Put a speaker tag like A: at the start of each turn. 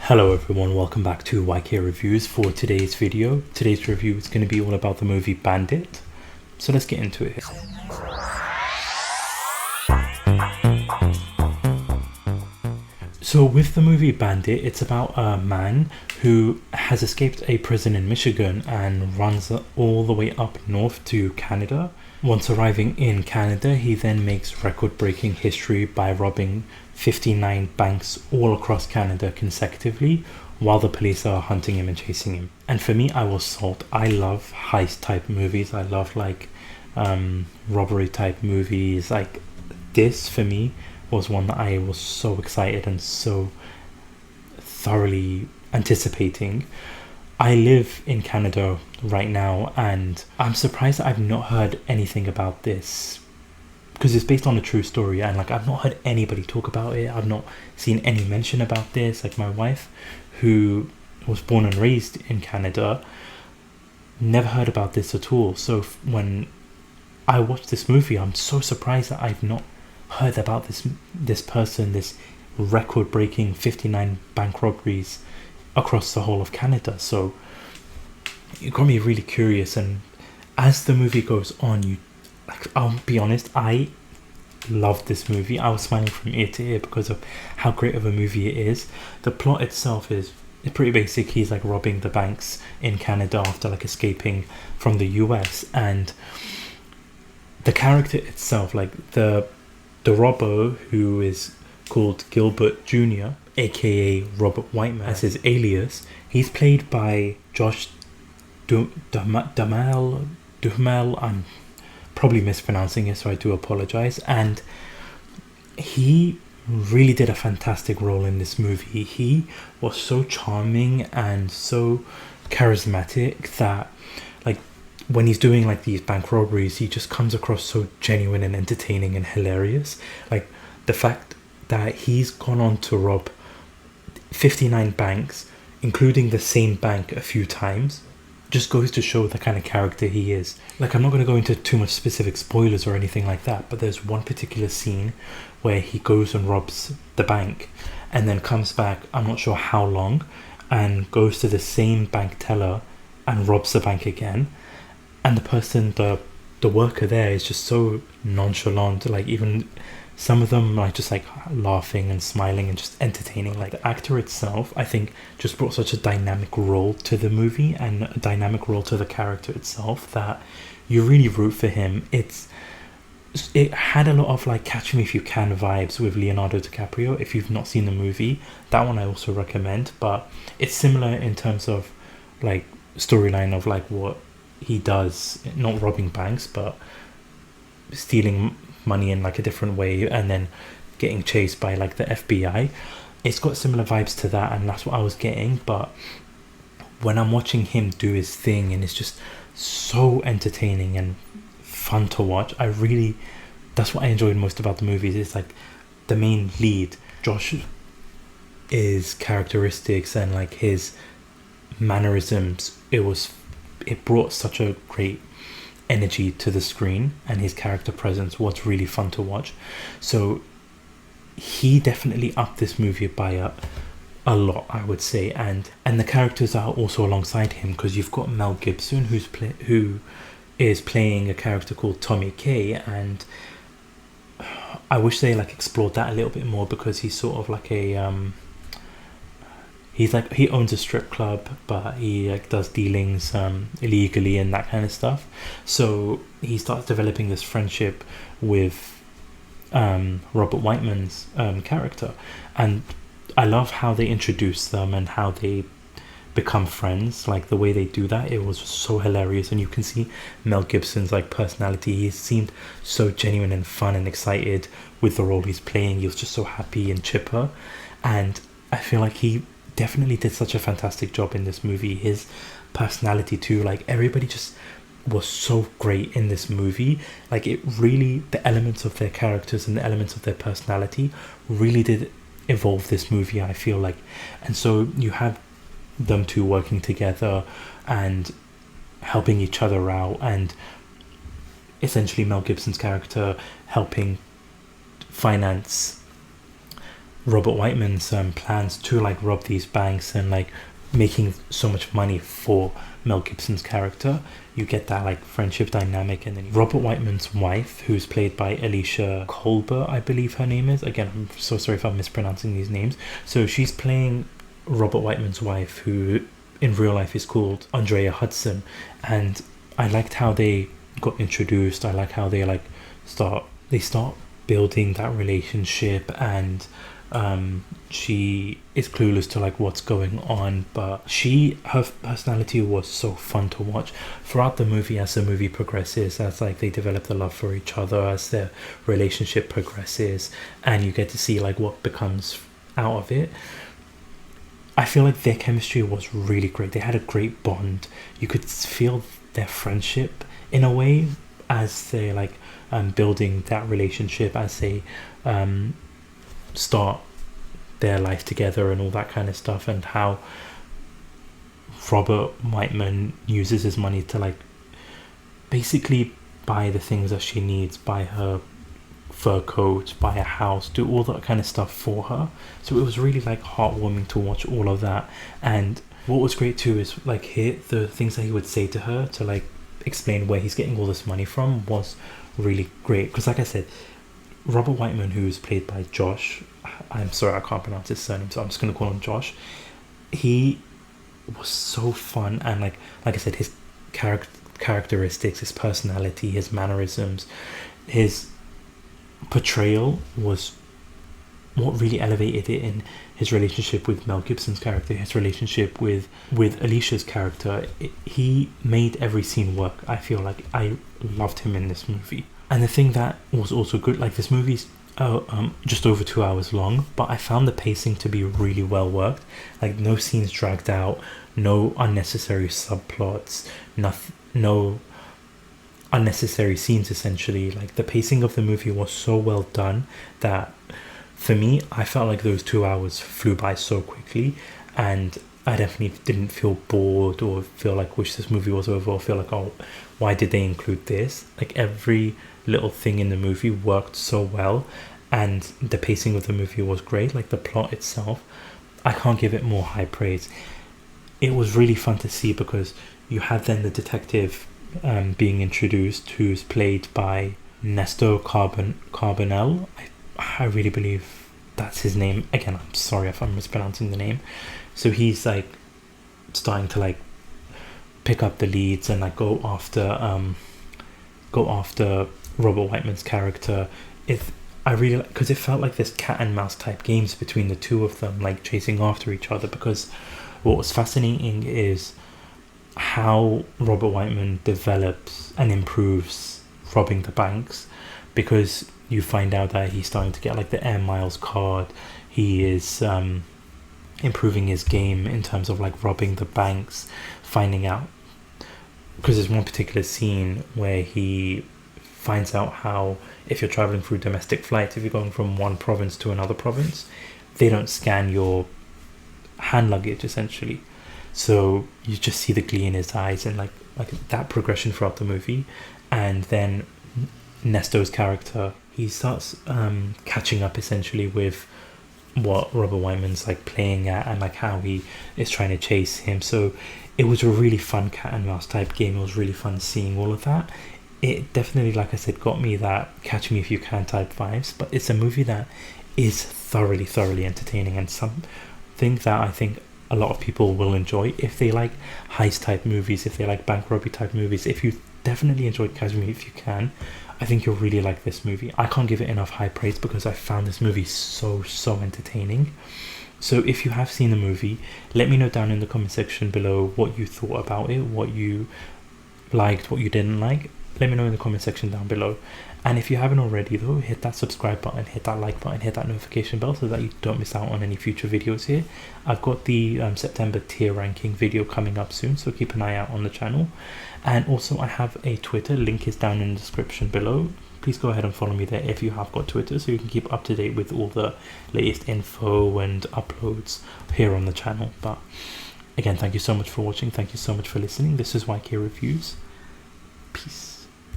A: Hello everyone, welcome back to YK Reviews. For today's video, today's review is going to be all about the movie Bandit. So let's get into it. So with the movie Bandit, it's about a man who has escaped a prison in Michigan and runs all the way up north to Canada. Once arriving in Canada, he then makes record-breaking history by robbing 59 banks all across Canada consecutively while the police are hunting him and chasing him. And for me, I was sold. I love heist type movies. I love robbery type movies. Like this for me was one that I was so excited and so thoroughly anticipating. I live in Canada right now and I'm surprised that I've not heard anything about this because it's based on a true story, and I've not heard anybody talk about it. I've not seen any mention about this. My wife, who was born and raised in Canada, never heard about this at all. So when I watched this movie, I'm so surprised that I've not heard about this person, this record-breaking 59 bank robberies across the whole of Canada. So it got me really curious, and as the movie goes on, I'll be honest, I loved this movie. I was smiling from ear to ear because of how great of a movie it is. The plot itself is pretty basic. He's robbing the banks in Canada after escaping from the US, and the character itself, the robber, who is called Gilbert Jr., aka Robert Whiteman as his alias, he's played by joshduhamel. I'm probably mispronouncing it, so I do apologize. And he really did a fantastic role in this movie. He was so charming and so charismatic that when he's doing these bank robberies, he just comes across so genuine and entertaining and hilarious. The fact that he's gone on to rob 59 banks, including the same bank a few times, just goes to show the kind of character he is. I'm not going to go into too much specific spoilers or anything like that, but there's one particular scene where he goes and robs the bank and then comes back, I'm not sure how long, and goes to the same bank teller and robs the bank again. And the person, the worker there, is just so nonchalant. Even some of them just laughing and smiling and just entertaining. The actor itself, I think, just brought such a dynamic role to the movie and a dynamic role to the character itself that you really root for him. It had a lot of Catch Me If You Can vibes with Leonardo DiCaprio. If you've not seen the movie, that one I also recommend. But it's similar in terms of storyline of what he does, not robbing banks but stealing money in a different way and then getting chased by the FBI. It's got similar vibes to that, and that's what I was getting. But when I'm watching him do his thing, and it's just so entertaining and fun to watch, that's what I enjoyed most about the movies. It's the main lead, Josh's characteristics and his mannerisms, it brought such a great energy to the screen, and his character presence was really fun to watch. So he definitely upped this movie by a lot, I would say. And the characters are also alongside him, because you've got Mel Gibson, who is playing a character called Tommy K, and I wish they explored that a little bit more, because he's sort of he owns a strip club, but he does dealings illegally and that kind of stuff. So he starts developing this friendship with Robert Whiteman's character, and I love how they introduce them and how they become friends. The way they do that, it was so hilarious, and you can see Mel Gibson's personality. He seemed so genuine and fun and excited with the role he's playing. He was just so happy and chipper, and I feel he definitely did such a fantastic job in this movie. His personality too, everybody just was so great in this movie. It really, the elements of their characters and the elements of their personality really did evolve this movie, I feel and so you have them two working together and helping each other out, and essentially Mel Gibson's character helping finance Robert Whiteman's plans to like rob these banks and like making so much money for Mel Gibson's character. You get that like friendship dynamic. And then Robert Whiteman's wife, who's played by Alicia Colbert, I believe her name is. Again, I'm so sorry if I'm mispronouncing these names. So she's playing Robert Whiteman's wife, who in real life is called Andrea Hudson. And I liked how they got introduced. I like how they start building that relationship, and she is clueless to like what's going on, but her personality was so fun to watch throughout the movie. As the movie progresses, as like they develop the love for each other, as their relationship progresses, and you get to see like what becomes out of it, I feel like their chemistry was really great. They had a great bond. You could feel their friendship in a way as they like building that relationship, as they start their life together and all that kind of stuff, and how Robert Whiteman uses his money to like basically buy the things that she needs, buy her fur coat, buy a house, do all that kind of stuff for her. So it was really like heartwarming to watch all of that. And what was great too is like the things that he would say to her to like explain where he's getting all this money from was really great. Because like I said, Robert Whiteman, who's played by Josh, I'm sorry I can't pronounce his surname, so I'm just going to call him Josh. He was so fun, and like I said, his characteristics, his personality, his mannerisms, his portrayal was what really elevated it in his relationship with Mel Gibson's character, his relationship with Alicia's character. He made every scene work. I feel like I loved him in this movie. And the thing that was also good, like this movie's just over 2 hours long, but I found the pacing to be really well worked. Like no scenes dragged out, no unnecessary subplots, no unnecessary scenes essentially. Like the pacing of the movie was so well done that for me, I felt like those 2 hours flew by so quickly, and I definitely didn't feel bored or feel like wish this movie was over, or feel like, oh, why did they include this? Like every little thing in the movie worked so well, and the pacing of the movie was great. Like the plot itself, I can't give it more high praise. It was really fun to see because you have then the detective being introduced, who's played by Nestor Carbonell. I really believe that's his name. Again, I'm sorry if I'm mispronouncing the name. So he's like starting to like pick up the leads and like go after Robert Whiteman's character. I really like, because it felt like this cat and mouse type games between the two of them, like chasing after each other. Because what was fascinating is how Robert Whiteman develops and improves robbing the banks, because you find out that he's starting to get like the Air Miles card. He is improving his game in terms of like robbing the banks, finding out, because there's one particular scene where he finds out how if you're traveling through domestic flights, if you're going from one province to another province, they don't scan your hand luggage essentially. So you just see the glee in his eyes, and like that progression throughout the movie. And then Nestor's character, he starts catching up essentially with what Robert Whiteman's like playing at, and like how he is trying to chase him. So it was a really fun cat and mouse type game. It was really fun seeing all of that. It definitely, like I said, got me that catch me if you can type vibes, but it's a movie that is thoroughly entertaining, and something that I think a lot of people will enjoy if they like heist type movies, if they like bank robbery type movies. If you definitely enjoyed Catch Me If You Can, I think you'll really like this movie. I can't give it enough high praise because I found this movie so entertaining. So if you have seen the movie, let me know down in the comment section below what you thought about it, what you liked, what you didn't like. Let me know in the comment section down below. And if you haven't already though, hit that subscribe button, hit that like button, hit that notification bell so that you don't miss out on any future videos here. I've got the September tier ranking video coming up soon, so keep an eye out on the channel. And also I have a Twitter, link is down in the description below. Please go ahead and follow me there if you have got Twitter, so you can keep up to date with all the latest info and uploads here on the channel. But again, thank you so much for watching, thank you so much for listening. This is YK Reviews. Peace.